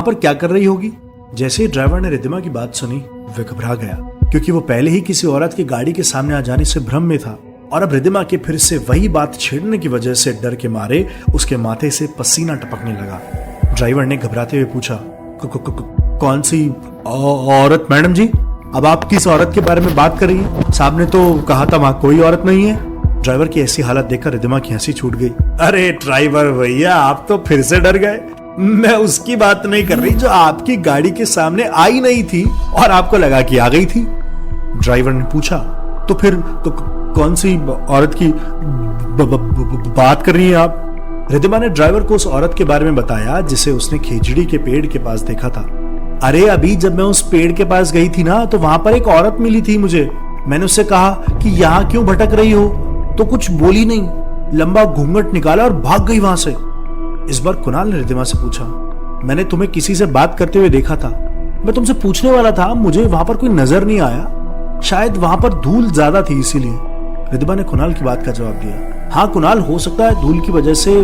पर क्या कर रही होगी? जैसे ही ड्राइवर ने रिद्धिमा की बात सुनी वह घबरा गया, क्योंकि वो पहले ही किसी औरत की गाड़ी के सामने आ जाने से भ्रम में था और अब रिद्धिमा के फिर से वही बात छेड़ने की वजह से डर के मारे उसके माथे से पसीना टपकने लगा। ड्राइवर ने घबराते हुए पूछा, कौन सी औरत मैडम जी? अब आप किस औरत के बारे में बात कर रही हैं? साहब ने तो कहा था वहां कोई औरत नहीं है। ड्राइवर की ऐसी हालत देखकर रिद्धिमा की हंसी छूट गई। अरे ड्राइवर भैया, आप तो फिर से डर गए। मैं उसकी बात नहीं कर रही जो आपकी गाड़ी के सामने आई नहीं थी और आपको लगा कि आ गई थी। ड्राइवर ने पूछा, तो फिर कौन सी औरत की बात कर रही हैं आप? रिद्धिमा ने ड्राइवर को उस औरत के बारे में बताया जिसे उसने खेजड़ी के पेड़ के पास देखा था। अरे अभी जब मैं उस पेड़ के पास गई थी ना, तो वहां पर एक औरत मिली थी मुझे। मैंने उससे कहा कि यहाँ क्यों भटक रही हो, तो कुछ बोली नहीं, लंबा घूंघट निकाला और भाग गई वहां से। इस बार कुणाल ने रिद्धिमा से पूछा, मैंने तुम्हें किसी से बात करते हुए देखा था। मैं तुमसे पूछने वाला था, मुझे वहां पर कोई नजर नहीं आया, शायद वहां पर धूल ज्यादा थी इसीलिए। रिद्धिमा ने कुणाल की बात का जवाब दिया। हाँ कुणाल, हो सकता है धूल की वजह से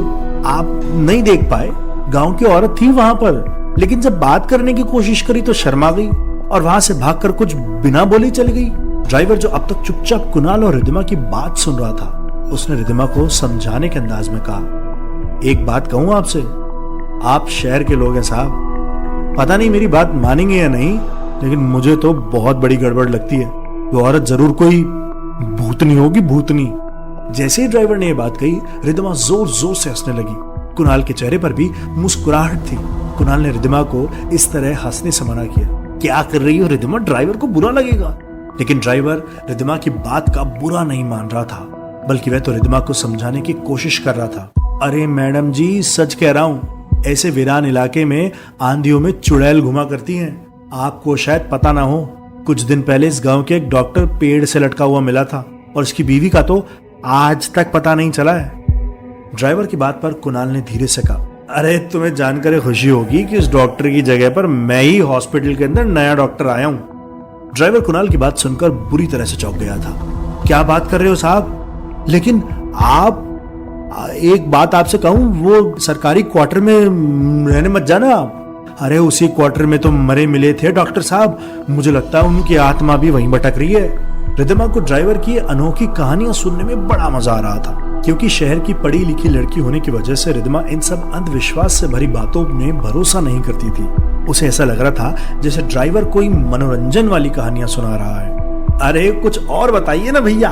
आप नहीं देख पाए। गांव की औरत थी वहां पर, लेकिन जब बात करने की कोशिश करी तो शर्मा गई और वहां से भागकर कुछ बिना बोले चली गई। ड्राइवर जो अब तक चुपचाप कुणाल और रिद्धिमा की बात सुन रहा था, उसने रिद्धिमा को समझाने के अंदाज में कहा, एक बात कहूं आपसे, आप शहर के लोग हैं साहब, पता नहीं मेरी बात मानेंगे या नहीं, लेकिन मुझे तो बहुत बड़ी गड़बड़ लगती है। वो औरत जरूर कोई भूतनी होगी, भूतनी। जैसे ही ड्राइवर ने यह बात कही, रिद्धिमा जोर जोर से हंसने लगी। कुणाल के चेहरे पर भी मुस्कुराहट थी। कुणाल ने रिद्धिमा को इस तरह हंसने से मना किया। क्या कर रही हो रिद्धिमा, ड्राइवर को बुरा लगेगा। लेकिन ड्राइवर रिद्धिमा की बात का बुरा नहीं मान रहा था, बल्कि वह तो रिद्धिमा को समझाने की कोशिश कर रहा था। अरे मैडम जी, सच कह रहा हूं, ऐसे वीरान इलाके में आंधियों में चुड़ैल घुमा करती हैं। आपको शायद पता ना हो, कुछ दिन पहले इस गांव के एक डॉक्टर पेड़ से लटका हुआ मिला था और उसकी बीवी का तो आज तक पता नहीं चला है। ड्राइवर की बात पर कुणाल ने धीरे से कहा, अरे तुम्हें जानकर खुशी होगी कि उस डॉक्टर की जगह पर मैं ही हॉस्पिटल के अंदर नया डॉक्टर आया हूं। ड्राइवर कुणाल की बात सुनकर बुरी तरह से चौंक गया था। क्या बात कर रहे हो साहब? लेकिन आप, एक बात आपसे कहूं, वो सरकारी क्वार्टर में रहने मत जाना आप। अरे उसी क्वार्टर में तो मरे मिले थे डॉक्टर साहब, मुझे लगता है उनकी आत्मा भी वहीं भटक रही है। रिद्धिमा को ड्राइवर की अनोखी कहानियां सुनने में बड़ा मजा आ रहा था, क्योंकि शहर की पढ़ी लिखी लड़की होने की वजह से रिद्धिमा इन सब अंधविश्वास से भरी बातों में भरोसा नहीं करती थी। उसे ऐसा लग रहा था जैसे ड्राइवर कोई मनोरंजन वाली कहानियां सुना रहा है। अरे कुछ और बताइए ना भैया,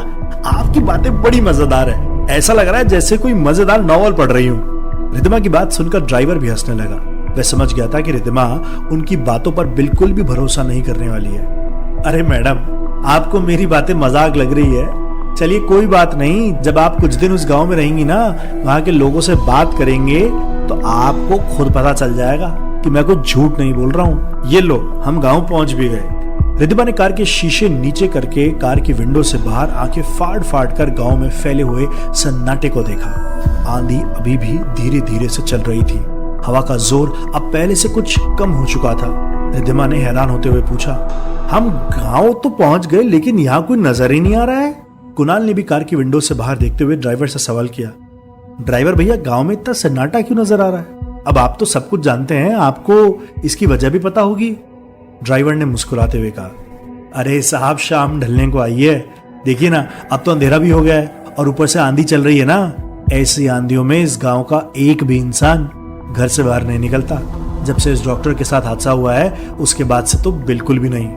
आपकी बातें बड़ी मजेदार है, ऐसा लग रहा है जैसे कोई मजेदार नॉवल पढ़ रही हूँ। रिद्धिमा की बात सुनकर ड्राइवर भी हंसने लगा। वह समझ गया था कि रिद्धिमा उनकी बातों पर बिल्कुल भी भरोसा नहीं करने वाली है। अरे मैडम, आपको मेरी बातें मजाक लग रही है, चलिए कोई बात नहीं, जब आप कुछ दिन उस गांव में रहेंगी ना, वहां के लोगों से बात करेंगे तो आपको खुद पता चल जाएगा कि मैं कुछ झूठ नहीं बोल रहा हूँ। ये लो, हम गांव पहुंच भी गए। रिद्धिमा ने कार के शीशे नीचे करके कार की विंडो से बाहर आंखें फाड़ फाड़ कर गांव में फैले हुए सन्नाटे को देखा। आंधी अभी भी धीरे धीरे से चल रही थी। हवा का जोर अब पहले से कुछ कम हो चुका था। रिद्धिमा ने हैरान होते हुए पूछा, हम गांव तो पहुंच गए, लेकिन यहाँ कोई नजर ही नहीं आ रहा है। कुणाल ने भी कार की विंडो से बाहर देखते हुए ड्राइवर से सवाल किया, ड्राइवर भैया, गांव में इतना सन्नाटा क्यों नजर आ रहा है? अब आप तो सब कुछ जानते हैं, आपको इसकी वजह भी पता होगी। ड्राइवर ने मुस्कुराते हुए कहा, अरे साहब, शाम ढलने को आई है, देखिए ना, अब तो अंधेरा भी हो गया है और ऊपर से आंधी चल रही है ना। ऐसी आंधियों में इस गांव का एक भी इंसान घर से बाहर नहीं निकलता। जब से इस डॉक्टर के साथ हादसा हुआ है उसके बाद से तो बिल्कुल भी नहीं।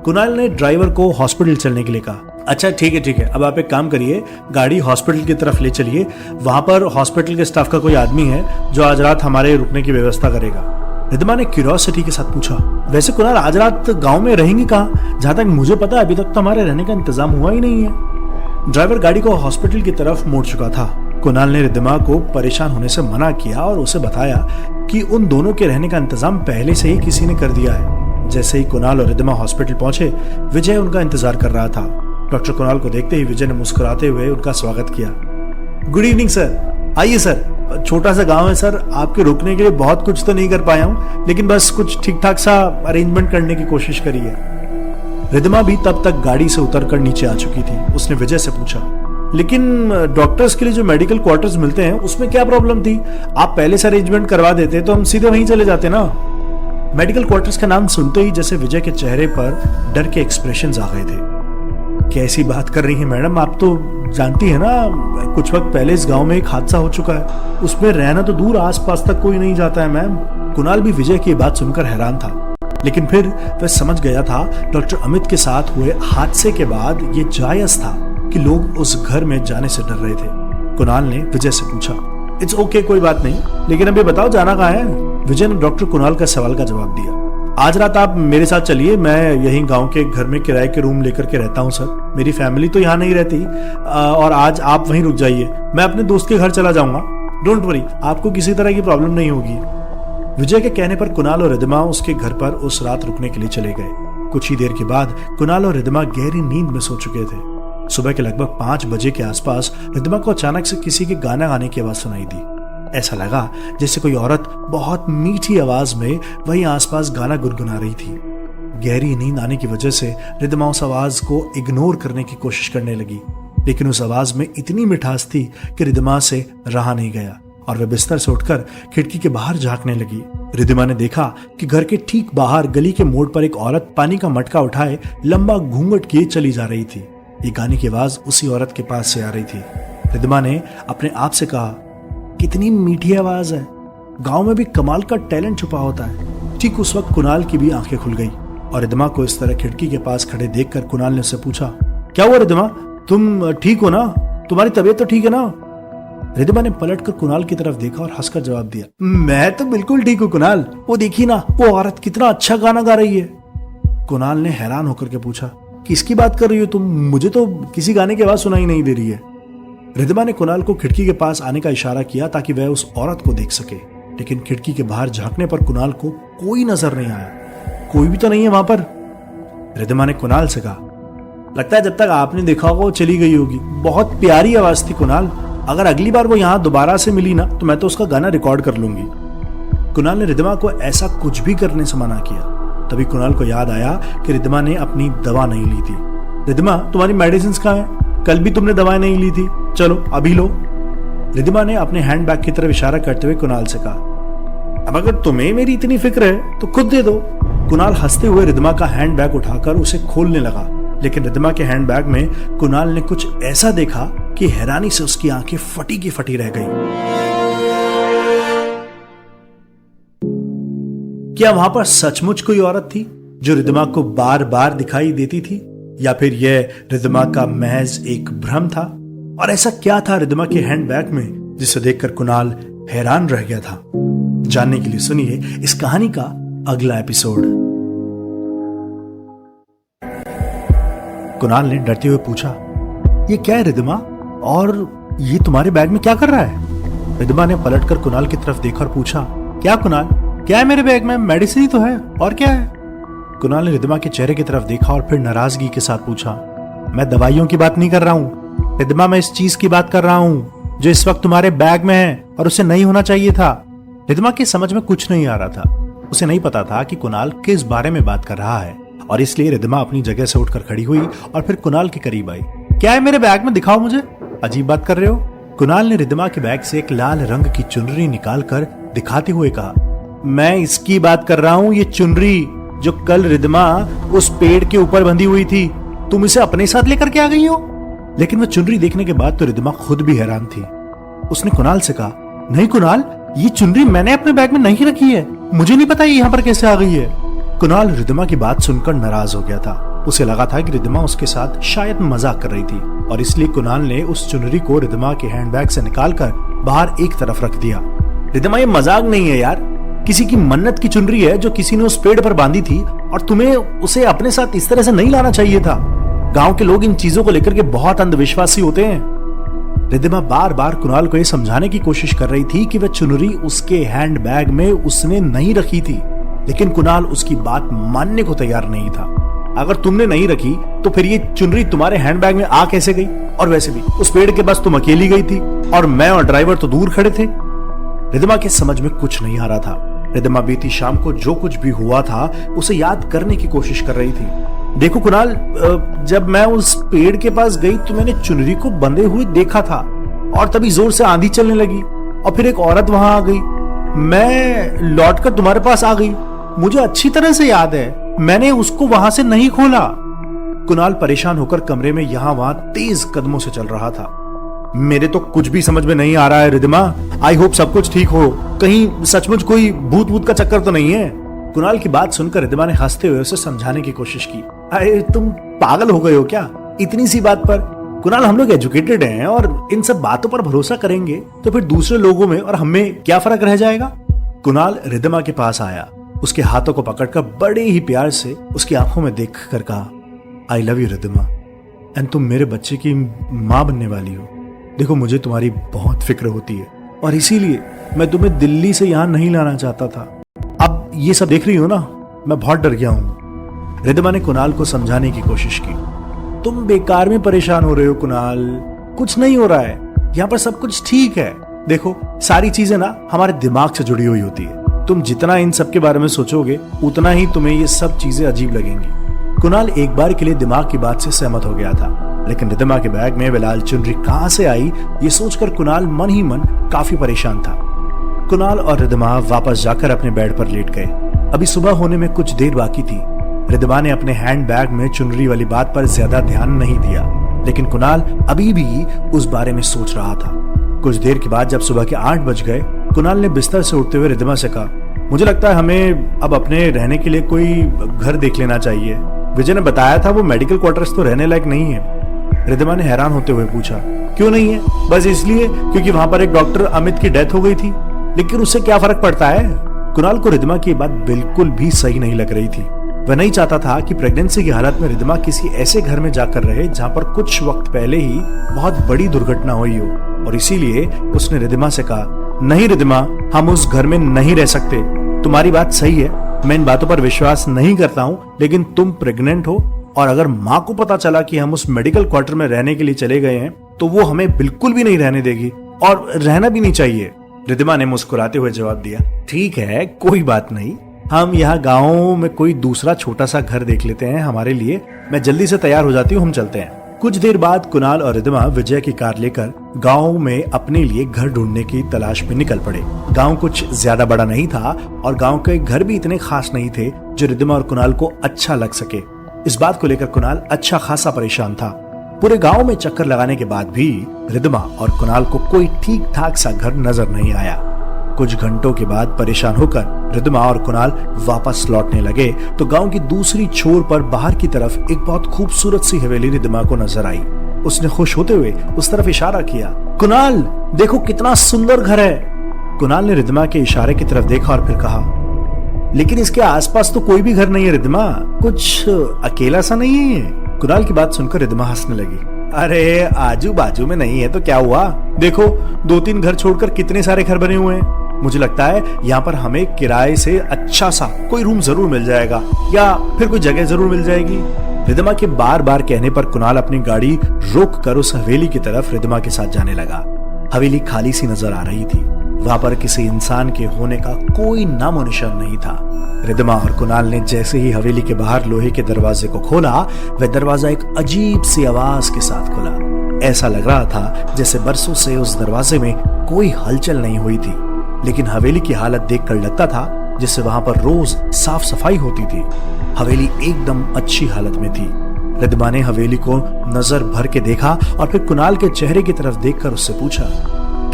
कुणाल ने ड्राइवर को हॉस्पिटल चलने के लिए कहा। अच्छा ठीक है, अब आप एक काम करिए, गाड़ी हॉस्पिटल की तरफ ले चलिए। वहां पर हॉस्पिटल के स्टाफ का कोई आदमी है जो आज रात हमारे रुकने की व्यवस्था करेगा। रिद्धिमा ने क्यूरियोसिटी के साथ पूछा, वैसे कुणाल, आज रात गांव में रहेंगे कहाँ? जहां तक मुझे पता है अभी तक तो हमारे रहने का इंतजाम हुआ ही नहीं है। ड्राइवर गाड़ी को हॉस्पिटल की तरफ मोड़ चुका था। कुणाल ने रिद्धिमा को परेशान होने से मना किया और उसे बताया कि उन दोनों के रहने का इंतजाम पहले से ही किसी ने कर दिया है। जैसे ही कुणाल और रिद्धिमा हॉस्पिटल पहुंचे, विजय उनका इंतजार कर रहा था। डॉक्टर कुणाल को देखते ही विजय ने मुस्कुराते हुए उनका स्वागत किया। गुड इवनिंग सर, आइए सर। छोटा सा गांव है सर, आपके रुकने के लिए बहुत कुछ तो नहीं कर पाया हूँ, लेकिन बस कुछ ठीक ठाक सा अरेंजमेंट करने की कोशिश करी है। रिद्धिमा भी तब तक गाड़ी से उतरकर नीचे आ चुकी थी। उसने विजय से पूछा, लेकिन डॉक्टर्स के लिए जो मेडिकल क्वार्टर्स मिलते हैं उसमें क्या प्रॉब्लम थी? आप पहले से अरेंजमेंट करवा देते तो हम सीधे वहीं चले जाते ना। मेडिकल क्वार्टर्स का नाम सुनते ही जैसे विजय के चेहरे पर डर के एक्सप्रेशंस आ गए थे। कैसी बात कर रही हैं मैडम, आप तो जानती है ना, कुछ वक्त पहले इस गांव में एक हादसा हो चुका है, उसमें रहना तो दूर, आसपास तक कोई नहीं जाता है मैम। कुणाल भी विजय की बात सुनकर हैरान था, लेकिन फिर वह समझ गया था डॉक्टर अमित के साथ हुए हादसे के बाद ये जायज था कि लोग उस घर में जाने से डर रहे थे। कुणाल ने विजय से पूछा, इट्स ओके, कोई बात नहीं, लेकिन अभी बताओ जाना कहाँ है? विजय ने डॉक्टर कुणाल का सवाल का जवाब दिया। आज रात आप मेरे साथ चलिए, मैं यहीं गांव के घर में किराए के रूम लेकर के रहता हूं सर। मेरी फैमिली तो यहाँ नहीं रहती, और आज आप वहीं रुक जाइए, मैं अपने दोस्त के घर चला जाऊंगा। डोंट वरी, आपको किसी तरह की प्रॉब्लम नहीं होगी। विजय के कहने पर कुणाल और रिद्धिमा उसके घर पर उस रात रुकने के लिए चले गए। कुछ ही देर के बाद कुणाल और रिद्धिमा गहरी नींद में सो चुके थे। सुबह के लगभग 5 बजे के आसपास रिद्धिमा को अचानक से किसी के गाना गाने की आवाज सुनाई दी। ऐसा लगा जैसे कोई औरत बहुत मीठी आवाज में वहीं आसपास गाना गुनगुना रही थी। गहरी नींद आने की वजह से रिद्धिमा उस आवाज को इग्नोर करने की कोशिश करने लगी, लेकिन उस आवाज में इतनी मिठास थी कि रिद्धिमा से रहा नहीं गया और वह बिस्तर से उठकर खिड़की के बाहर झांकने लगी। रिद्धिमा ने देखा कि घर के ठीक बाहर गली के मोड़ पर एक औरत पानी का मटका उठाए लंबा घूंघट किए चली जा रही थी। ये गाने की आवाज उसी औरत के पास से आ रही थी। रिद्धिमा ने अपने आप से कहा, कितनी मीठी आवाज है, गांव में भी कमाल का टैलेंट छुपा होता है। ठीक उस वक्त कुणाल की भी आंखें खुल गई और रिद्धिमा को इस तरह खिड़की के पास खड़े देखकर कुणाल ने उससे पूछा, क्या हुआ रिद्धिमा, तुम ठीक हो ना? तुम्हारी तबीयत तो ठीक है ना? रिद्धिमा ने पलटकर कुणाल की तरफ देखा और हंसकर जवाब दिया, मैं तो बिल्कुल ठीक हूँ कुणाल, वो देखिए ना, वो औरत कितना अच्छा गाना गा रही है। कुणाल ने हैरान होकर के पूछा, किसकी बात कर रही हो तुम? मुझे तो किसी गाने की आवाज सुनाई नहीं दे रही है। रिद्धिमा ने कुणाल को खिड़की के पास आने का इशारा किया ताकि वह उस औरत को देख सके, लेकिन खिड़की के बाहर झांकने पर कुणाल को कोई नजर नहीं आया। कोई भी तो नहीं है वहां पर। रिद्धिमा ने कुणाल से कहा, लगता है जब तक आपने देखा होगा वो चली गई होगी। बहुत प्यारी आवाज थी कुणाल, अगर अगली बार वो यहाँ दोबारा से मिली ना तो मैं तो उसका गाना रिकॉर्ड कर लूंगी। कुणाल ने रिद्धिमा को ऐसा कुछ भी करने से मना किया। तभी कुणाल को याद आया कि रिद्धिमा ने अपनी दवा नहीं ली थी। रिद्धिमा, तुम्हारी मेडिसिन कहाँ है? कल भी तुमने दवाएं नहीं ली थी, चलो अभी लो। रिद्धिमा ने अपने हैंडबैग की तरफ इशारा करते हुए कुणाल से कहा, अब अगर तुम्हें मेरी इतनी फिक्र है तो खुद दे दो। कुणाल हंसते हुए रिद्धिमा का हैंडबैग उठाकर उसे खोलने लगा, लेकिन रिद्धिमा के हैंडबैग में कुणाल ने कुछ ऐसा देखा कि हैरानी से उसकी आंखें फटी की फटी रह गई। क्या वहां पर सचमुच कोई औरत थी जो रिद्धिमा को बार बार दिखाई देती थी, या फिर यह रिद्धिमा का महज एक भ्रम था? और ऐसा क्या था रिद्धिमा के हैंडबैग में जिसे देखकर कुणाल हैरान रह गया था? जानने के लिए सुनिए इस कहानी का अगला एपिसोड। कुणाल ने डरते हुए पूछा, ये क्या है रिद्धिमा, और ये तुम्हारे बैग में क्या कर रहा है? रिद्धिमा ने पलटकर कुणाल की तरफ देखा और पूछा, क्या कुणाल, क्या है मेरे बैग में? मेडिसिन ही तो है, और क्या है? कुणाल ने रिद्धिमा के चेहरे की तरफ देखा और फिर नाराजगी के साथ पूछा, मैं दवाइयों की बात नहीं कर रहा हूँ रिद्धिमा, मैं इस चीज की बात कर रहा हूँ जो इस वक्त तुम्हारे बैग में है और उसे नहीं होना चाहिए था। रिद्धिमा की समझ में कुछ नहीं आ रहा था। उसे नहीं पता था कि कुणाल किस बारे में बात कर रहा है, और इसलिए रिद्धिमा अपनी जगह से उठकर खड़ी हुई और फिर कुणाल के करीब आई। क्या है मेरे बैग में, दिखाओ मुझे, अजीब बात कर रहे हो। कुणाल ने रिद्धिमा के बैग से एक लाल रंग की चुनरी निकालकर दिखाते हुए कहा, मैं इसकी बात कर रहा हूँ, ये चुनरी जो कल रिद्धिमा उस पेड़ के ऊपर बंधी हुई थी, तुम इसे अपने साथ लेकर के आ गई हो। लेकिन वह चुनरी देखने के बाद तो रिद्धिमा खुद भी हैरान थी। उसने कुणाल से कहा, नहीं कुणाल, ये चुनरी मैंने अपने बैग में नहीं रखी है, मुझे नहीं पता ये यहाँ पर कैसे आ गई है। कुणाल रिद्धिमा की बात सुनकर नाराज हो गया था। उसे लगा था कि रिद्धिमा उसके साथ शायद मजाक कर रही थी, और इसलिए कुणाल ने उस चुनरी को रिद्धिमा के हैंडबैग से निकालकर बाहर एक तरफ रख दिया। रिद्धिमा, ये मजाक नहीं है यार, किसी की मन्नत की चुनरी है जो किसी ने उस पेड़ पर बांधी थी, और तुम्हें उसे अपने साथ इस तरह से नहीं लाना चाहिए था। गांव के लोग इन चीजों को लेकर के बहुत अंधविश्वासी होते हैं। रिद्धिमा बार बार कुणाल को यह समझाने की कोशिश कर रही थी कि वह चुनरी उसके हैंडबैग में उसने नहीं रखी थी, लेकिन कुणाल उसकी बात मानने को तैयार नहीं था। अगर तुमने नहीं रखी तो फिर ये चुनरी तुम्हारे हैंडबैग में आ कैसे गई? और वैसे भी उस पेड़ के पास तुम अकेली गई थी और मैं और ड्राइवर तो दूर खड़े थे। रिद्धिमा के समझ में कुछ नहीं आ रहा था। रिद्धिमा बीती शाम को जो कुछ भी हुआ था उसे याद करने की कोशिश कर रही थी। देखो कुणाल, जब मैं उस पेड़ के पास गई तो मैंने चुनरी को बंधे हुए देखा था, और तभी जोर से आंधी चलने लगी और फिर एक औरत वहां आ गई। मैं लौटकर तुम्हारे पास आ गई, मुझे अच्छी तरह से याद है, मैंने उसको वहां से नहीं खोला। कुणाल परेशान होकर कमरे में यहां वहां तेज कदमों से चल रहा था। मेरे तो कुछ भी समझ में नहीं आ रहा है रिद्धिमा, आई होप सब कुछ ठीक हो, कहीं सचमुच कोई भूत भूत का चक्कर तो नहीं है। कुणाल की बात सुनकर रिद्धिमा ने हंसते हुए उसे समझाने की कोशिश की। अरे तुम पागल हो गए हो क्या इतनी सी बात पर? कुणाल, हम लोग एजुकेटेड हैं और इन सब बातों पर भरोसा करेंगे तो फिर दूसरे लोगों में और हमें क्या फर्क रह जाएगा? कुणाल रिद्धिमा के पास आया, उसके हाथों को पकड़कर बड़े ही प्यार से उसकी आंखों में देख कर कहा, I love you Riddhima, and तुम मेरे बच्चे की माँ बनने वाली हो। देखो, मुझे तुम्हारी बहुत फिक्र होती है और इसीलिए मैं तुम्हें दिल्ली से यहां नहीं लाना चाहता था। अब ये सब देख रही हो ना, मैं बहुत डर गया हूं। रिद्धिमा ने कुणाल को समझाने की कोशिश की। तुम बेकार में परेशान हो रहे हो कुणाल, कुछ नहीं हो रहा है, यहाँ पर सब कुछ ठीक है। देखो, सारी चीजें ना हमारे दिमाग से जुड़ी हुई होती है। तुम जितना इन सब के बारे में सोचोगे उतना ही तुम्हें ये सब चीजें अजीब लगेंगी। कुणाल एक बार के लिए दिमाग की बात से सहमत हो गया था, लेकिन रिद्धिमा के बैग में वे लाल चुनरी कहां से आई ये सोचकर कुणाल मन ही मन काफी परेशान था। कुणाल और रिद्धिमा वापस जाकर अपने बेड पर लेट गए। अभी सुबह होने में कुछ देर बाकी थी। रिद्धिमा ने अपने हैंड बैग में चुनरी वाली बात पर ज्यादा ध्यान नहीं दिया, लेकिन कुणाल अभी भी उस बारे में सोच रहा था। कुछ देर के बाद जब सुबह के 8 बज गए, कुणाल ने बिस्तर से उठते हुए रिद्धिमा से कहा, मुझे लगता है हमें अब अपने रहने के लिए कोई घर देख लेना चाहिए। विजय ने बताया था वो मेडिकल क्वार्टर्स तो रहने लायक नहीं है। रिद्धिमा ने हैरान होते हुए पूछा, क्यों नहीं है? बस इसलिए क्योंकि वहां पर एक डॉक्टर अमित की डेथ हो गई थी, लेकिन उससे क्या फर्क पड़ता है? कुणाल को रिद्धिमा की बात बिल्कुल भी सही नहीं लग रही थी। वह नहीं चाहता था कि प्रेगनेंसी की हालत में रिद्धिमा किसी ऐसे घर में जाकर रहे जहां पर कुछ वक्त पहले ही बहुत बड़ी दुर्घटना हुई हो, और इसीलिए उसने रिद्धिमा से कहा, नहीं रिद्धिमा, हम उस घर में नहीं रह सकते। तुम्हारी बात सही है, मैं इन बातों पर विश्वास नहीं करता हूँ, लेकिन तुम प्रेग्नेंट हो और अगर माँ को पता चला कि हम उस मेडिकल क्वार्टर में रहने के लिए चले गए हैं तो वो हमें बिल्कुल भी नहीं रहने देगी और रहना भी नहीं चाहिए। रिद्धिमा ने मुस्कुराते हुए जवाब दिया, ठीक है, कोई बात नहीं, हम यहाँ गाँव में कोई दूसरा छोटा सा घर देख लेते हैं हमारे लिए। मैं जल्दी से तैयार हो जाती हूँ, हम चलते हैं। कुछ देर बाद कुणाल और रिद्धिमा विजय की कार लेकर गांव में अपने लिए घर ढूंढने की तलाश में निकल पड़े। गांव कुछ ज्यादा बड़ा नहीं था और गांव के घर भी इतने खास नहीं थे जो रिद्धिमा और कुणाल को अच्छा लग सके। इस बात को लेकर कुणाल अच्छा खासा परेशान था। पूरे गांव में चक्कर लगाने के बाद भी रिद्धिमा और कुणाल को कोई ठीक ठाक सा घर नजर नहीं आया। कुछ घंटों के बाद परेशान होकर रिद्धिमा और कुणाल वापस लौटने लगे तो गांव की दूसरी छोर पर बाहर की तरफ एक बहुत खूबसूरत सी हवेली रिद्धिमा को नजर आई। उसने खुश होते हुए उस तरफ इशारा किया, कुणाल देखो कितना सुंदर घर है। कुणाल ने रिद्धिमा के इशारे की तरफ देखा और फिर कहा, लेकिन इसके आसपास तो कोई भी घर नहीं है रिद्धिमा, कुछ अकेला सा नहीं है? कुणाल की बात सुनकर रिद्धिमा हंसने लगी, अरे आजू बाजू में नहीं है तो क्या हुआ, देखो 2-3 घर छोड़कर कितने सारे घर बने हुए हैं। मुझे लगता है यहाँ पर हमें किराए से अच्छा सा कोई रूम जरूर मिल जाएगा या फिर कोई जगह जरूर मिल जाएगी। रिद्धिमा के बार बार कहने पर कुणाल अपनी गाड़ी रोक कर उस हवेली की तरफ रिद्धिमा के साथ जाने लगा। हवेली खाली सी नजर आ रही थी, वहां पर किसी इंसान के होने का कोई नामो निशान नहीं था। रिद्धिमा और कुणाल ने जैसे ही हवेली के बाहर लोहे के दरवाजे को खोला, वह दरवाजा एक अजीब सी आवाज के साथ खुला। ऐसा लग रहा था जैसे बरसों से उस दरवाजे में कोई हलचल नहीं हुई थी, लेकिन हवेली की हालत देखकर लगता था जैसे वहां पर रोज साफ सफाई होती थी। हवेली एकदम अच्छी हालत में थी। रिद्धिमा ने हवेली को नजर भर के देखा और फिर कुणाल के चेहरे की तरफ देखकर उससे पूछा,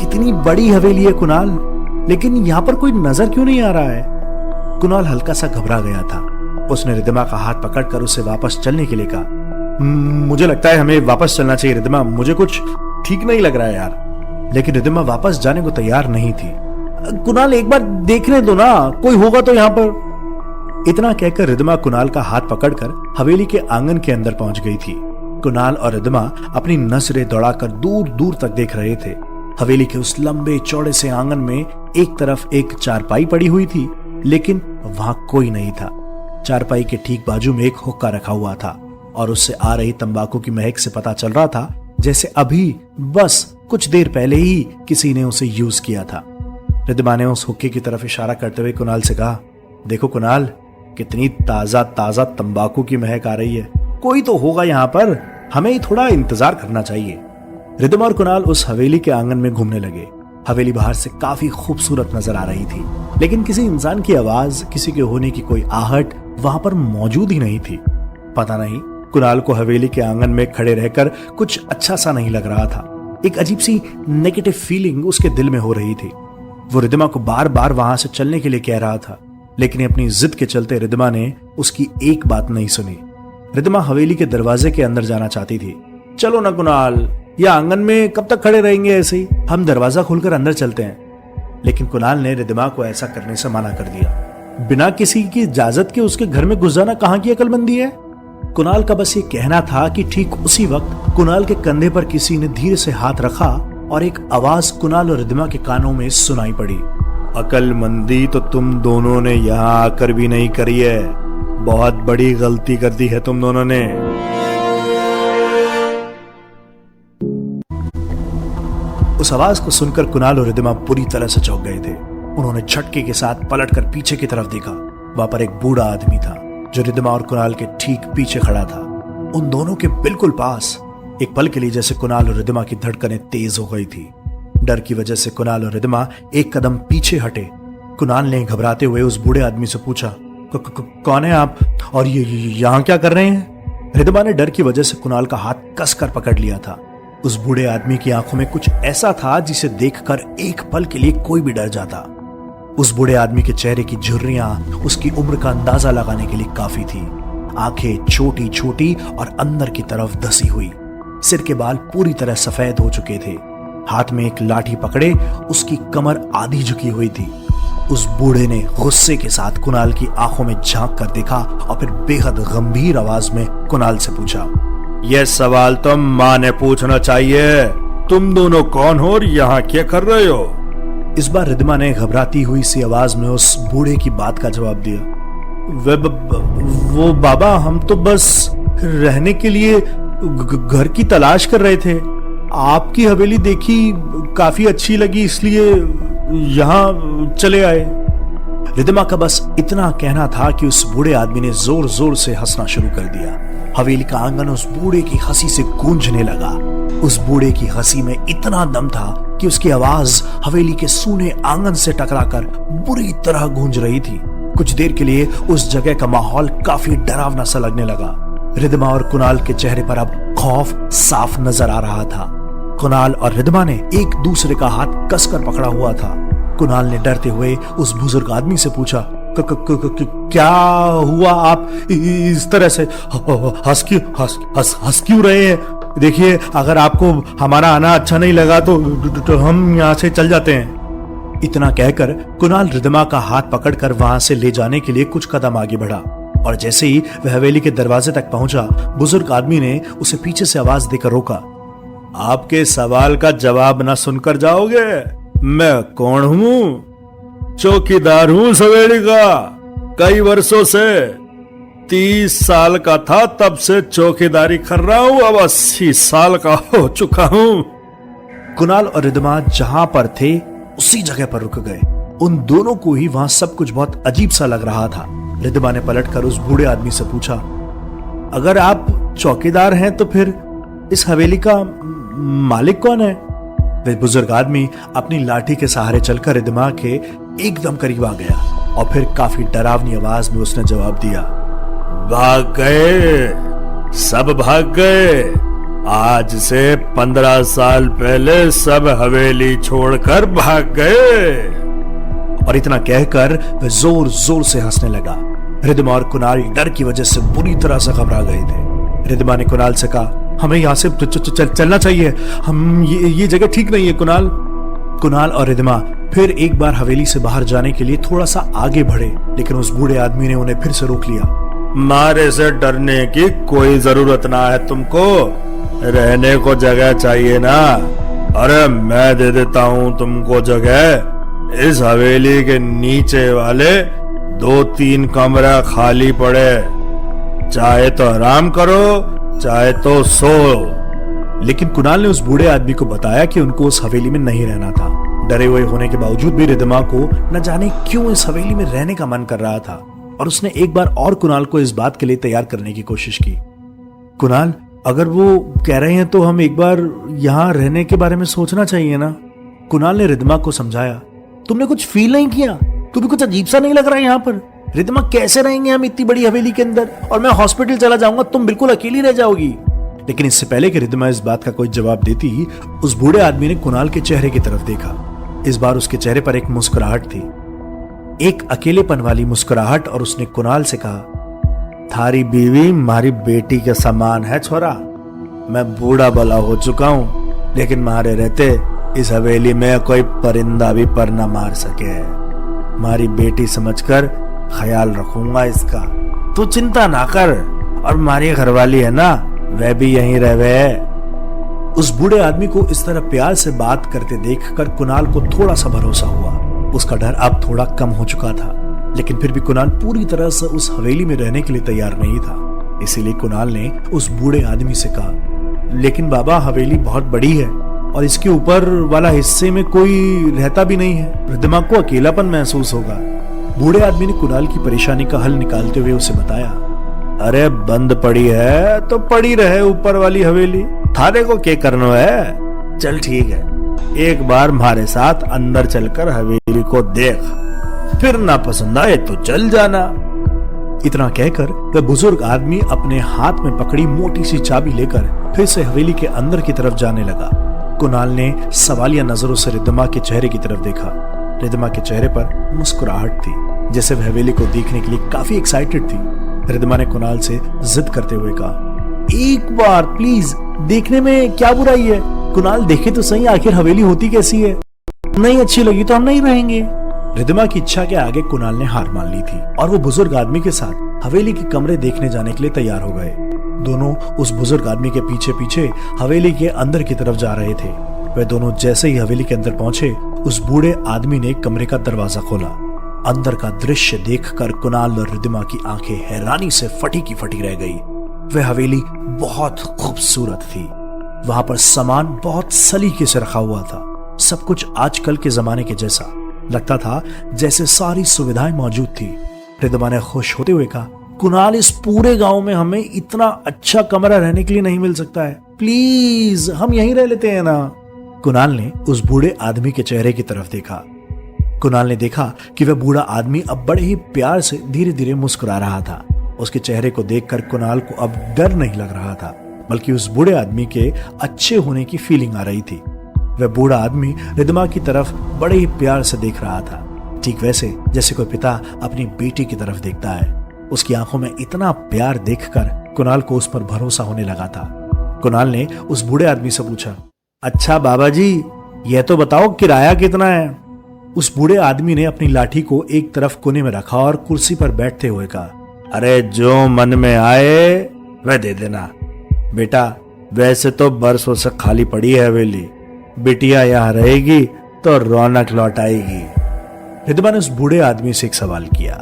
कितनी बड़ी हवेली है कुणाल, लेकिन यहाँ पर कोई नजर क्यों नहीं आ रहा है? कुणाल हल्का सा घबरा गया था। उसने रिद्धिमा का हाथ पकड़कर उसे वापस चलने के लिए कहा, मुझे लगता है हमें वापस चलना चाहिए रिद्धिमा, मुझे कुछ ठीक नहीं लग रहा है यार। लेकिन रिद्धिमा वापस जाने को तैयार नहीं थी। कुणाल एक बार देखने दो ना, कोई होगा तो यहाँ पर। इतना कहकर रिद्धिमा कुणाल का हाथ पकड़कर हवेली के आंगन के अंदर पहुंच गई थी। कुणाल और रिद्धिमा अपनी नजरें दौड़ाकर दूर दूर तक देख रहे थे। हवेली के उस लंबे चौड़े से आंगन में एक तरफ एक चारपाई पड़ी हुई थी, लेकिन वहां कोई नहीं था। चारपाई के ठीक बाजू में एक हुक्का रखा हुआ था और उससे आ रही तंबाकू की महक से पता चल रहा था जैसे अभी बस कुछ देर पहले ही किसी ने उसे यूज किया था। रिद्धिमा ने उस हुक्के की तरफ इशारा करते हुए कुणाल से कहा, देखो कुणाल, कितनी ताजा ताजा तंबाकू की महक आ रही है, कोई तो होगा यहाँ पर, हमें थोड़ा इंतजार करना चाहिए। रिद्धिमा और कुणाल उस हवेली के आंगन में घूमने लगे। हवेली बाहर से काफी खूबसूरत नजर आ रही थी, लेकिन किसी इंसान की आवाज, किसी के होने की कोई आहट वहां पर मौजूद ही नहीं थी। पता नहीं, कुणाल को हवेली के आंगन में खड़े रहकर कुछ अच्छा सा नहीं लग रहा था। एक अजीब सी नेगेटिव फीलिंग उसके दिल में हो रही थी। वो रिद्धिमा को बार बार वहां से चलने के लिए कह रहा था, लेकिन अपनी जिद के चलते रिद्धिमा ने उसकी एक बात नहीं सुनी। रिद्धिमा हवेली के दरवाजे के अंदर जाना चाहती थी। चलो ना कुणाल, या आंगन में कब तक खड़े रहेंगे ऐसे ही, हम दरवाजा खोलकर अंदर चलते हैं। लेकिन कुणाल ने रिद्धिमा को ऐसा करने से मना कर दिया। बिना किसी की इजाजत के उसके घर में घुस जाना कहां की अक्लमंदी है। कुणाल का बस ये कहना था कि ठीक उसी वक्त कुणाल के कंधे पर किसी ने धीरे से हाथ रखा और एक आवाज कुणाल और रिद्धिमा के कानों में सुनाई पड़ी। अक्लमंदी तो तुम दोनों ने यहां आकर भी नहीं करी है, बहुत बड़ी गलती कर दी है तुम दोनों ने। उस आवाज को सुनकर कुणाल और रिद्धिमा पूरी तरह से चौंक गए थे। उन्होंने झटके के साथ पलटकर पीछे की तरफ देखा। वहां पर एक बूढ़ा आदमी था जो रिद्धिमा और कुणाल के ठीक पीछे खड़ा था, उन दोनों के बिल्कुल पास। एक पल के लिए जैसे कुणाल और रिद्धिमा की धड़कनें तेज हो गई थी। डर की वजह से कुणाल और रिद्धिमा एक कदम पीछे हटे। कुणाल ने घबराते हुए उस बूढ़े आदमी से पूछा, कौन है आप और ये यहां क्या कर रहे हैं? रिद्धिमा ने डर की वजह से कुणाल का हाथ कसकर पकड़ लिया था। उस बूढ़े आदमी की आंखों में कुछ ऐसा था जिसे देखकर एक पल के लिए कोई भी डर जाता। उस बूढ़े आदमी के चेहरे की झुर्रियां उसकी उम्र का अंदाजा लगाने के लिए काफी थी। आंखें छोटी छोटी और अंदर की तरफ धसी हुई। सिर के बाल पूरी तरह सफेद हो चुके थे। हाथ में एक लाठी पकड़े उसकी कमर आधी झुकी हुई थी। उस बूढ़े ने गुस्से के साथ कुणाल की आंखों में झांक कर देखा और फिर बेहद गंभीर आवाज में कुणाल से पूछा, यह सवाल तो मां ने पूछना चाहिए, तुम दोनों कौन हो और यहाँ क्या कर रहे हो? इस बार रिद्धिमा ने घबराती हुई सी आवाज में उस बूढ़े की बात का जवाब दिया, वो बाबा, हम तो बस रहने के लिए घर की तलाश कर रहे थे। आपकी हवेली देखी, काफी अच्छी लगी, इसलिए यहाँ चले आए। रिद्धिमा का बस इतना कहना था कि उस बूढ़े आदमी ने जोर जोर से हंसना शुरू कर दिया। हवेली का आंगन उस बूढ़े की हंसी से गूंजने लगा। उस बूढ़े की हंसी में इतना दम था कि उसकी आवाज हवेली के सूने आंगन से टकराकर बुरी तरह गूंज रही थी। कुछ देर के लिए उस जगह का माहौल काफी डरावना सा लगने लगा। रिद्धिमा और कुणाल के चेहरे पर अब खौफ साफ नजर आ रहा था। कुणाल और रिद्धिमा ने एक दूसरे का हाथ कसकर पकड़ा हुआ था। कुणाल ने डरते हुए उस बुजुर्ग आदमी से पूछा, क्या हुआ? आप इस तरह से हंस क्यों रहे हैं? देखिए, अगर आपको हमारा आना अच्छा नहीं लगा तो हम यहाँ से चल जाते हैं। इतना कहकर कुणाल रिद्धिमा का हाथ पकड़कर वहां से ले जाने के लिए कुछ कदम आगे बढ़ा और जैसे ही वह हवेली के दरवाजे तक पहुंचा, बुजुर्ग आदमी ने उसे पीछे से आवाज देकर रोका। आपके सवाल का जवाब न सुनकर जाओगे? मैं कौन हूं? चौकीदार हूं इस हवेली का। कई वर्षों से, 30 साल का था तब से चौकीदारी कर रहा हूं, अब 80 साल का हो चुका हूं। कुणाल और रिद्धिमा जहां पर थे उसी जगह पर रुक गए। उन दोनों को ही वहां सब कुछ बहुत अजीब सा लग रहा था। रिद्धिमा ने पलटकर उस बूढ़े आदमी से पूछा, अगर आप चौकीदार हैं तो फिर इस हवेली का मालिक कौन है? वह बुजुर्ग आदमी अपनी लाठी के सहारे चलकर रिद्धिमा के एकदम करीब आ गया और फिर काफी डरावनी आवाज में उसने जवाब दिया, भाग गए, सब भाग गए। आज से 15 साल पहले सब हवेली छोड़कर भाग गए। और इतना कहकर वह जोर जोर से हंसने लगा। रिद्धिमा और कुणाल डर की वजह से बुरी तरह से घबरा गए थे। रिद्धिमा ने कुणाल से कहा, हमें यहाँ से चलना चाहिए, हम ये जगह ठीक नहीं है कुणाल। कुणाल और रिद्धिमा फिर एक बार हवेली से बाहर जाने के लिए थोड़ा सा आगे बढ़े, लेकिन उस बूढ़े आदमी ने उन्हें फिर से रोक लिया। मारे से डरने की कोई जरूरत ना है तुमको, रहने को जगह चाहिए ना। अरे मैं दे देता हूँ तुमको जगह। इस हवेली के नीचे वाले 2-3 कमरा खाली पड़े, चाहे तो आराम करो चाहे तो सो। लेकिन कुणाल ने उस बूढ़े आदमी को बताया कि उनको उस हवेली में नहीं रहना था। डरे हुए होने के बावजूद भी रिद्धिमा को न जाने क्यों इस हवेली में रहने का मन कर रहा था और उसने एक बार और कुणाल को इस बात के लिए तैयार करने की कोशिश की। कुणाल, अगर वो कह रहे हैं तो हम एक बार यहाँ रहने के बारे में सोचना चाहिए ना। कुणाल ने रिद्धिमा को समझाया, तुमने कुछ फील नहीं किया? तुम्हें कुछ अजीब सा नहीं लग रहा है यहाँ पर? रिद्धिमा, कैसे रहेंगे हम इतनी बड़ी हवेली के अंदर, और मैं हॉस्पिटल चला जाऊंगा, तुम बिल्कुल अकेली रह जाओगी। लेकिन इससे पहले कि रिद्धिमा इस बात का कोई जवाब देती, उस बूढ़े आदमी ने कुणाल के चेहरे की तरफ देखा। इस बार उसके चेहरे पर एक मुस्कुराहट थी, एक अकेलेपन वाली मुस्कुराहट, और उसने कुणाल से कहा, थारी बीवी मारी बेटी के समान है छोरा। मैं बूढ़ा भला हो चुका हूं, लेकिन मारे रहते इस हवेली में कोई परिंदा भी पर न मार सके। मारी बेटी समझकर ख्याल रखूंगा इसका, तू चिंता ना कर। और मारी घरवाली है ना, वह भी यहीं रहे। उस बूढ़े आदमी को इस तरह प्यार से बात करते देखकर कुणाल को थोड़ा सा भरोसा हुआ। उसका डर अब थोड़ा कम हो चुका था, लेकिन फिर भी कुणाल पूरी तरह से उस हवेली में रहने के लिए तैयार नहीं था। इसीलिए कुणाल ने उस बूढ़े आदमी से कहा, लेकिन बाबा, हवेली बहुत बड़ी है और इसके ऊपर वाला हिस्से में कोई रहता भी नहीं है। रिद्धिमा को अकेलापन महसूस होगा। बूढ़े आदमी ने कुणाल की परेशानी का हल निकालते हुए उसे बताया, अरे बंद पड़ी है तो पड़ी रहे ऊपर वाली हवेली, थाने को क्या करना है। चल ठीक है, एक बार हमारे साथ अंदर चलकर हवेली को देख, फिर ना पसंद आए तो चल जाना। इतना कहकर वह बुजुर्ग आदमी अपने हाथ में पकड़ी मोटी सी चाबी लेकर फिर से हवेली के अंदर की तरफ जाने लगा। कुणाल ने सवालिया नजरों से रिद्धिमा के चेहरे की तरफ देखा। रिद्धिमा के चेहरे पर मुस्कुराहट थी, जैसे वह हवेली को देखने के लिए काफी एक्साइटेड थी। रिद्धिमा ने कुणाल से जिद करते हुए कहा, एक बार प्लीज, देखने में क्या बुराई है? कुणाल, देखे तो सही, आखिर हवेली होती कैसी है। नहीं अच्छी लगी तो हम नहीं रहेंगे। रिद्धिमा की इच्छा के आगे कुणाल ने हार मान ली थी और वो बुजुर्ग आदमी के साथ हवेली के कमरे देखने जाने के लिए तैयार हो गए। दोनों उस बुजुर्ग आदमी के पीछे पीछे हवेली के अंदर की तरफ जा रहे थे। वे दोनों जैसे ही हवेली के अंदर पहुंचे, उस बूढ़े आदमी ने कमरे का दरवाजा खोला। अंदर का दृश्य देखकर कुणाल और रिद्धिमा की आंखें हैरानी से फटी की फटी रह गई। वह हवेली बहुत खूबसूरत थी। वहां पर सामान बहुत सलीके से रखा हुआ था। सब कुछ आजकल के जमाने के जैसा लगता था, जैसे सारी सुविधाएं मौजूद थी। रिद्धिमा ने खुश होते हुए कहा, कुणाल, इस पूरे गांव में हमें इतना अच्छा कमरा रहने के लिए नहीं मिल सकता है। प्लीज हम यहीं रह लेते हैं ना। कुणाल ने उस बूढ़े आदमी के चेहरे की तरफ देखा। कुणाल ने देखा कि वह बूढ़ा आदमी अब बड़े ही प्यार से धीरे धीरे मुस्कुरा रहा था। उसके चेहरे को देखकर कुणाल को अब डर नहीं लग रहा था, बल्कि उस बूढ़े आदमी के अच्छे होने की फीलिंग आ रही थी। वह बूढ़ा आदमी रिद्धिमा की तरफ बड़े ही प्यार से देख रहा था, ठीक वैसे जैसे कोई पिता अपनी बेटी की तरफ देखता है। उसकी आंखों में इतना प्यार देखकर कुणाल को उस पर भरोसा होने लगा था। कुणाल ने उस बूढ़े आदमी से पूछा, अच्छा बाबा जी, यह तो बताओ किराया कितना है? उस बूढ़े आदमी ने अपनी लाठी को एक तरफ कोने में रखा और कुर्सी पर बैठते हुए कहा, अरे जो मन में आए वह दे देना। बेटा, वैसे तो बरसों से खाली पड़ी है हवेली, बिटिया यहाँ रहेगी तो रौनक लौट आएगी। रिद्धिमा ने उस बूढ़े आदमी से एक सवाल किया,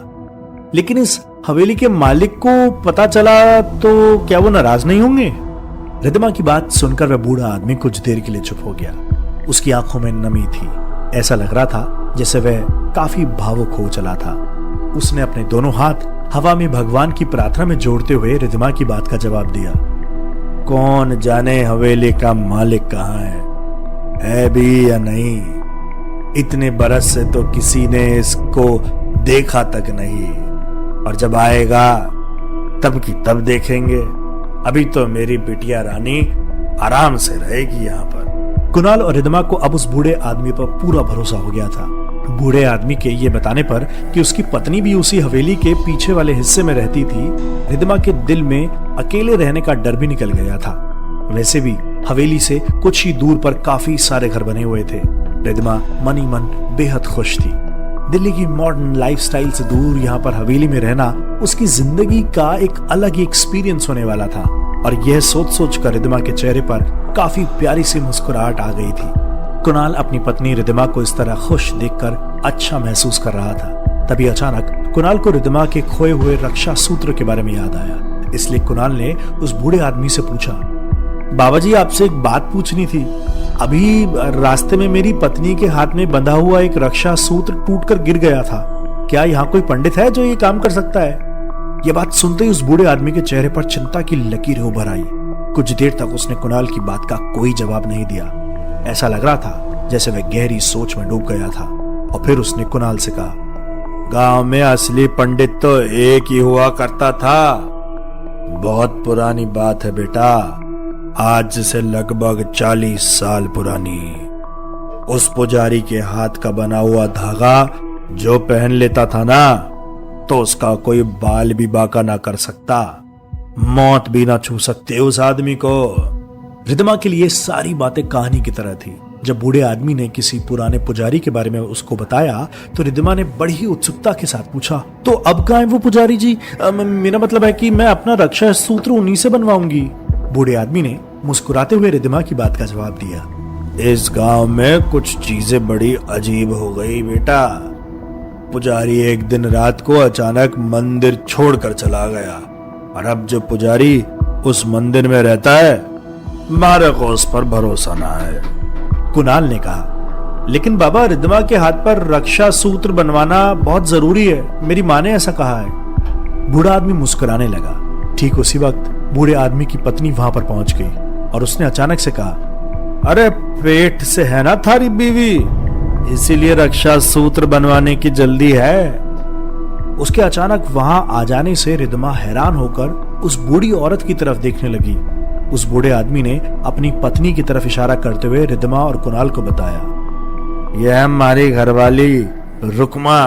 लेकिन इस हवेली के मालिक को पता चला तो क्या वो नाराज नहीं होंगे? रिद्धिमा की बात सुनकर वह बूढ़ा आदमी कुछ देर के लिए चुप हो गया। उसकी आंखों में नमी थी। ऐसा लग रहा था जैसे वह काफी भावुक हो चला था। उसने अपने दोनों हाथ हवा में भगवान की प्रार्थना में जोड़ते हुए रिद्धिमा की बात का जवाब दिया, कौन जाने हवेली का मालिक कहाँ है भी या नहीं। इतने बरस से तो किसी ने इसको देखा तक नहीं, और जब आएगा तब की तब देखेंगे। अभी तो मेरी बिटिया रानी आराम से रहेगी यहाँ पर। कुणाल और रिद्धिमा को अब उस बूढ़े आदमी पर पूरा भरोसा हो गया था। बूढ़े आदमी के ये बताने पर कि उसकी पत्नी भी उसी हवेली के पीछे वाले हिस्से में रहती थी, रिद्धिमा के दिल में अकेले रहने का डर भी निकल गया था। वैसे भी हवेली से कुछ ही दूर पर काफी सारे घर बने हुए थे। रिद्धिमा मन ही मन बेहद खुश थी। दिल्ली की मॉडर्न लाइफस्टाइल से दूर यहाँ पर हवेली में रहना उसकी जिंदगी का एक अलग ही एक्सपीरियंस होने वाला था, और यह सोच सोच कर रिद्धिमा के चेहरे पर काफी प्यारी सी मुस्कुराहट आ गई थी। कुणाल अपनी पत्नी रिद्धिमा को इस तरह खुश देखकर अच्छा महसूस कर रहा था। तभी अचानक कुणाल को रिद्धिमा के खोए हुए रक्षा सूत्र के बारे में याद आया। इसलिए कुणाल ने उस बूढ़े आदमी से पूछा, बाबा जी, आपसे एक बात पूछनी थी। अभी रास्ते में मेरी पत्नी के हाथ में बंधा हुआ एक रक्षा सूत्र टूटकर गिर गया था। क्या यहाँ कोई पंडित है जो ये काम कर सकता है? यह बात सुनते ही उस बूढ़े आदमी के चेहरे पर चिंता की लकीरें उभर आई। कुछ देर तक उसने कुणाल की बात का कोई जवाब नहीं दिया। ऐसा लग रहा था जैसे वह गहरी सोच में डूब गया था। और फिर उसने कुणाल से कहा, गांव में असली पंडित तो एक ही हुआ करता था। बहुत पुरानी बात है बेटा, आज से लगभग 40 साल पुरानी। उस पुजारी के हाथ का बना हुआ धागा जो पहन लेता था ना, तो उसका कोई बाल भी बांका ना कर सकता, मौत भी ना छू सकते उस आदमी को। रिद्धिमा के लिए सारी बातें कहानी की तरह थी। जब बूढ़े आदमी ने किसी पुराने पुजारी के बारे में उसको बताया तो रिद्धिमा ने बड़ी ही उत्सुकता के साथ पूछा, तो अब कहाँ है वो पुजारी जी? मेरा मतलब है कि मैं अपना रक्षा सूत्र उन्हीं से बनवाऊंगी। बूढ़े आदमी ने मुस्कुराते हुए रिद्धिमा की बात का जवाब दिया, इस गांव में कुछ चीजें बड़ी अजीब हो गई बेटा। पुजारी एक दिन रात को अचानक मंदिर छोड़कर चला गया, और अब जो पुजारी उस मंदिर में रहता है, मारे को उस पर भरोसा ना है। कुणाल ने कहा, लेकिन बाबा रिद्धिमा के हाथ पर रक्षा सूत्र बनवाना बहुत जरूरी है, मेरी माँ ने ऐसा कहा है। बूढ़ा आदमी मुस्कुराने लगा। ठीक उसी वक्त बूढ़े आदमी की पत्नी वहां पर पहुंच गई और उसने अचानक से कहा, अरे पेट से है ना थारी बीवी, इसीलिए रक्षा सूत्र बनवाने की जल्दी है। उसके अचानक वहां आ जाने से रिद्धिमा हैरान होकर उस बूढ़ी औरत की तरफ देखने लगी। उस बूढ़े आदमी ने अपनी पत्नी की तरफ इशारा करते हुए रिद्धिमा और कुणाल को बताया, यह हमारी घरवाली रुकमा।